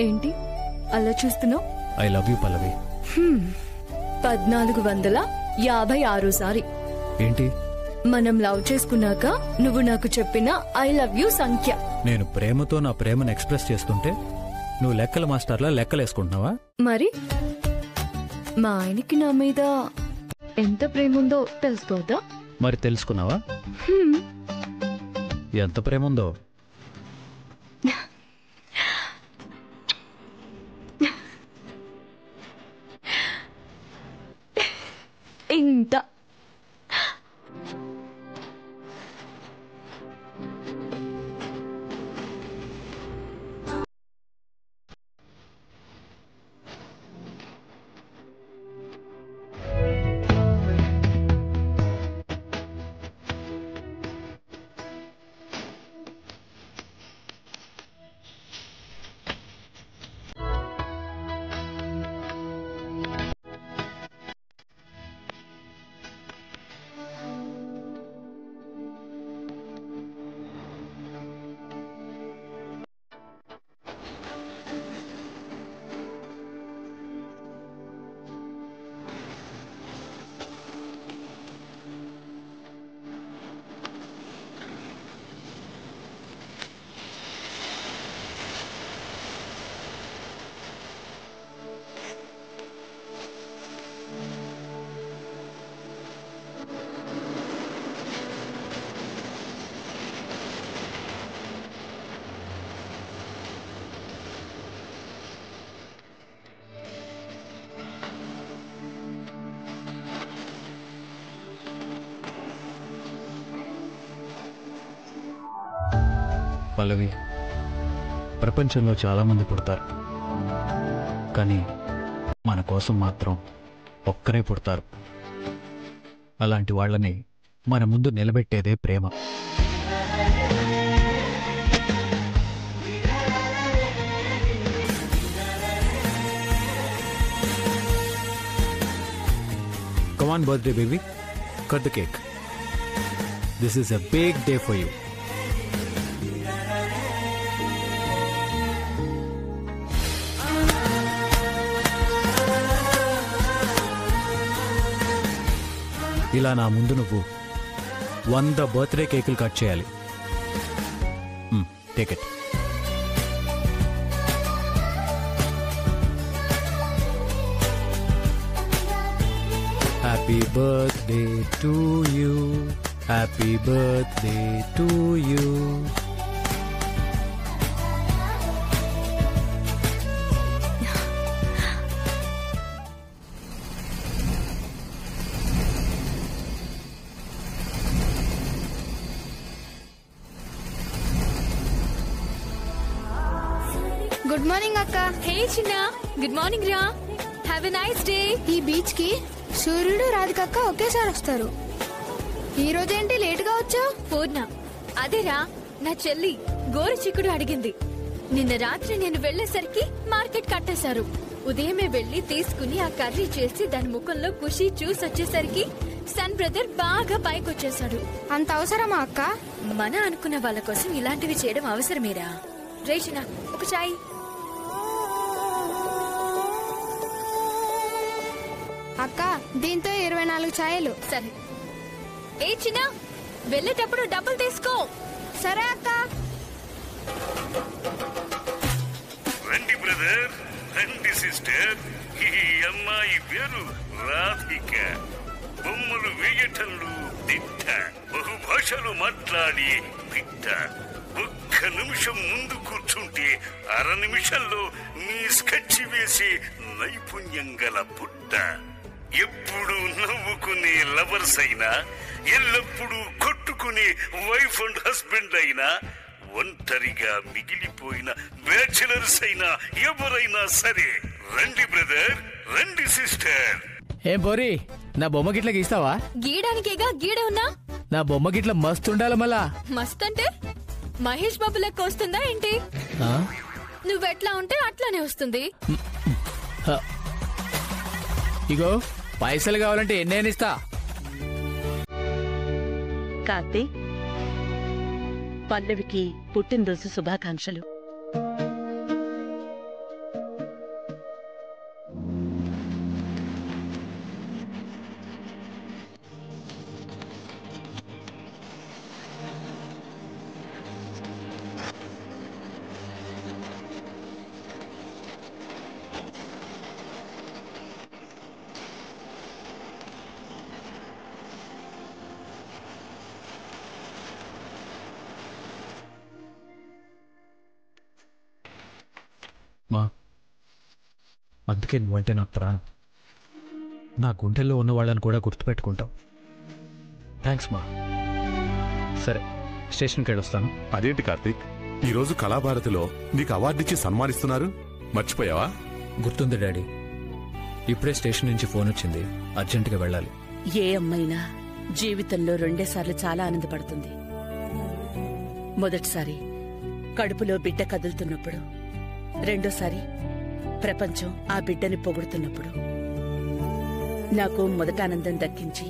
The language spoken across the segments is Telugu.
ఏంటి అలా చూస్తున్నావు? ఐ లవ్ యూ పల్లవి. 1456 సారి. ఏంటి? మనం లవ్ చేసుకున్నాక నువ్వు నాకు చెప్పిన ఐ లవ్ యూ సంఖ్య. నేను ప్రేమతో నా ప్రేమను ఎక్స్ప్రెస్ చేస్తుంటే నువ్వు లెక్కల మాస్టర్లా లెక్కలేసుకుంటున్నావా? మరి మా ఆయనకి నా మీద ఎంత ప్రేమ ఉందో తెలుసుకోవద్దా? మరి తెలుసుకున్నావా? ఎంత ప్రేమ ఉందో? ఇంత. పల్లవి, ప్రపంచంలో చాలా మంది పుడతారు, కానీ మన కోసం మాత్రం ఒక్కరే పుడతారు. అలాంటి వాళ్ళని మన ముందు నిలబెట్టేదే ప్రేమ. Come on, birthday baby, cut the cake. This is a big day for you. ఇలా నా ముందు నువ్వు 100 బర్త్డే కేకులు కట్ చేయాలి. Take it. Happy birthday to you, happy birthday to you. Good morning అక్క. హే చిన్న, గుడ్ మార్నింగ్ రా. Have a nice day. ఈ బీచ్ కి సూర్యుడు రాధికక్క ఒకేసారి వస్తారు. ఈ రోజేంటి లేట్ గా వచ్చావు? పూర్ణ, అదేరా నా చెల్లి గోరు చిక్కుడు అడిగింది. నిన్న రాత్రి నేను వెళ్లేసరికి మార్కెట్ కట్టేశారు. ఉదయమే వెళ్లి తీసుకుని ఆ కర్రీ చేసి దాని ముఖంలో ఖుషి చూసి వచ్చేసరికి సన్ బ్రదర్ బాగా పైకొచ్చేశాడు. అంత అవసరమా అక్క? మన అనుకున్న వాళ్ళ కోసం ఇలాంటివి చేయడం అవసరమేరా. రే చిన్న, ఒక చాయ్. అక్క దీంతో 24 ఛాయలు. సరే. ఏ చిన్న, వెళ్ళేటప్పుడు డబ్బులు తీసుకో. సరే అక్క. రండి బ్రదర్, రండి సిస్టర్. ఈ అమ్మాయి పేరు రాధిక. బొమ్మలు వేయటంలో దిట్ట, బహుభాషలు మాట్లాడి బిడ్డ. ఒక్క నిమిషం ముందు కూర్చుంటే 1/2 నిమిషంలో మీ స్కెచ్ వేసి నైపుణ్యం గల బుట్ట. ఎప్పుడు నవ్వుకునే లవర్స్ అయినా, ఎల్లప్పుడూ కొట్టుకునే వైఫ్ అండ్ హస్బెండ్ అయినా, ఒంటరిగా మిగిలిపోయిన బ్యాచిలర్స్ అయినా, ఎవరైనా సరే రండి బ్రదర్, రండి సిస్టర్. ఏం పోరి, నా బొమ్మ గిట్ల గీస్తావా? గీయడానికేగా గీడ ఉన్నా. నా బొమ్మ గిట్ల మస్తు ఉండాలి. మళ్ళా మస్త్ అంటే మహేష్ బాబు లెక్క వస్తుందా ఏంటి? నువ్వెట్లా ఉంటే అట్లానే వస్తుంది. ఇగో పైసలు కావాలంటే ఎన్నైనా ఇస్తా. కార్తీక్, పల్లవికి పుట్టినరోజు శుభాకాంక్షలు. మా అందుకే నువ్వంటే నాకు ప్రాణం. నా గుండెల్లో ఉన్న వాళ్ళని కూడా గుర్తుపెట్టుకుంటావు. థ్యాంక్స్ మా. సరే, స్టేషన్కి వెళ్ళొస్తాను. అదేంటి కార్తీక్, ఈరోజు కళాభారతిలో నీకు అవార్డిచ్చి సన్మానిస్తున్నారు, మర్చిపోయావా? గుర్తుంది డాడీ. ఇప్పుడే స్టేషన్ నుంచి ఫోన్ వచ్చింది, అర్జెంటుగా వెళ్ళాలి. ఏ అమ్మైనా జీవితంలో రెండేసార్లు చాలా ఆనందపడుతుంది. మొదటిసారి కడుపులో బిడ్డ కదులుతున్నప్పుడు, రెండోసారి ప్రపంచం ఆ బిడ్డని పొగుడుతున్నప్పుడు. నాకు మొదట ఆనందం దక్కించి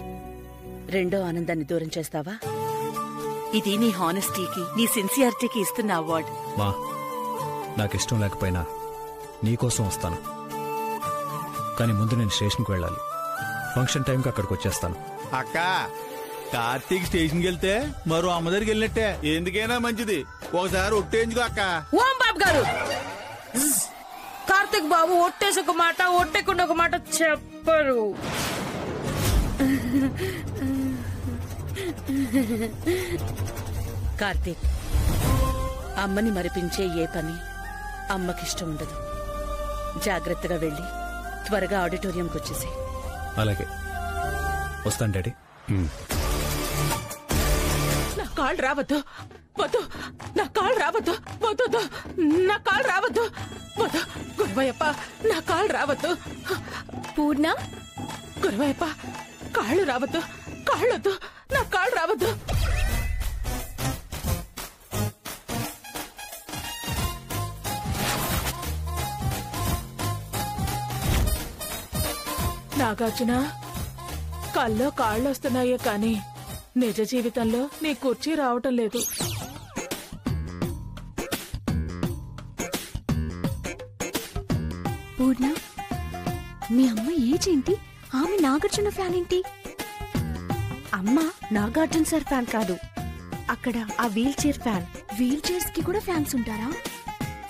రెండో ఆనందాన్ని దూరం చేస్తావా? ఇది నీ హానెస్టీకి, నీ సిన్సియారిటీకి ఇస్తున్న అవార్డు. మా, నాకిష్టం లేకపోయినా నీకోసం వస్తాను. కానీ ముందు నేను స్టేషన్కి వెళ్ళాలి. ఫంక్షన్ టైంకి అక్కడికి వచ్చేస్తాను. అక్క, కార్తీక్ స్టేషన్కి వెళ్తే మరో అమ్మ దగ్గరికి వెళ్ళినట్టే. ఎందుకైనా మంచిది, ఒకసారి ఒట్టేందుకు అక్క. ఓం బాబు గారు, కార్తీక్ బాబు ఒట్టేసి ఒక మాట, ఒట్టేకుండా ఒక మాట చెప్పరు. కార్తీక్, అమ్మని మరిపించే ఏ పని అమ్మకిష్టం ఉండదు. జాగ్రత్తగా వెళ్ళి త్వరగా ఆడిటోరియంకి వచ్చేసి. అలాగే, వస్తాను డాడీ. నా కాళ్ళు రావద్దు, వద్దు. నా కాళ్ళు రావద్దు, వద్దు. నా కాళ్ళు రావద్దు, వద్దు. గురువయ్యప్ప, నా కాళ్ళు రావద్దు. పూర్ణ, గురువయ్యప్ప, కాళ్ళు రావద్దు, కాళ్ళొద్దు. నా కాళ్ళు రావద్దు. నాగార్జున, కల్లో కాళ్ళు వస్తున్నాయే కానీ నిజ జీవితంలో నీ కుర్చీ రావటం లేదు. పూర్ణ, మీ అమ్మ ఏజ్ ఏంటి? ఆమె నాగార్జున ఫ్యాన్ ఏంటి? అమ్మ నాగార్జున సార్ ఫ్యాన్ కాదు, అక్కడ ఆ wheelchair fan. Wheelchairs కి కూడా ఫ్యాన్స్ ఉంటారా?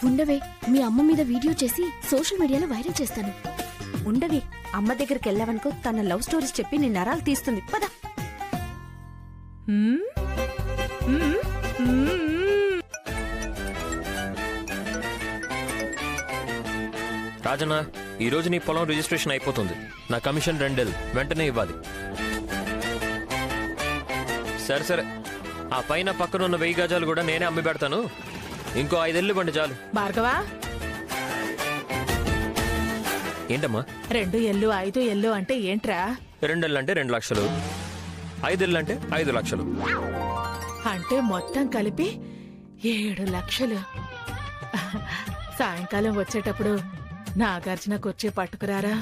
ఉండవే, మీ అమ్మ మీద వీడియో చేసి సోషల్ మీడియాలో వైరల్ చేస్తాను. ఉండవే, అమ్మ దగ్గరికి వెళ్ళావనుకో, తన లవ్ స్టోరీస్ చెప్పి నీ నరాలు తీస్తుంది. పద. రాజన్న, ఈ రోజు నీ పొలం రిజిస్ట్రేషన్ అయిపోతుంది. నా కమిషన్ 2 వెంటనే ఇవ్వాలి. సరే, ఆ పైన పక్కన ఉన్న 1000 గజాలు కూడా నేనే అమ్మి పెడతాను. ఇంకో 5 ఏళ్ళు ఇవ్వండి చాలు. భార్గవా, ఏంటమ్మా 2 ఏళ్ళు 5 ఏళ్ళు అంటే ఏంట్రా? 2 ఏళ్ళు అంటే 2 లక్షలు, 5 ఏళ్ళు అంటే 5 లక్షలు. అంటే మొత్తం కలిపి 7 లక్షలు. సాయంకాలం వచ్చేటప్పుడు నాగార్జున కుర్చీ పట్టుకురారా.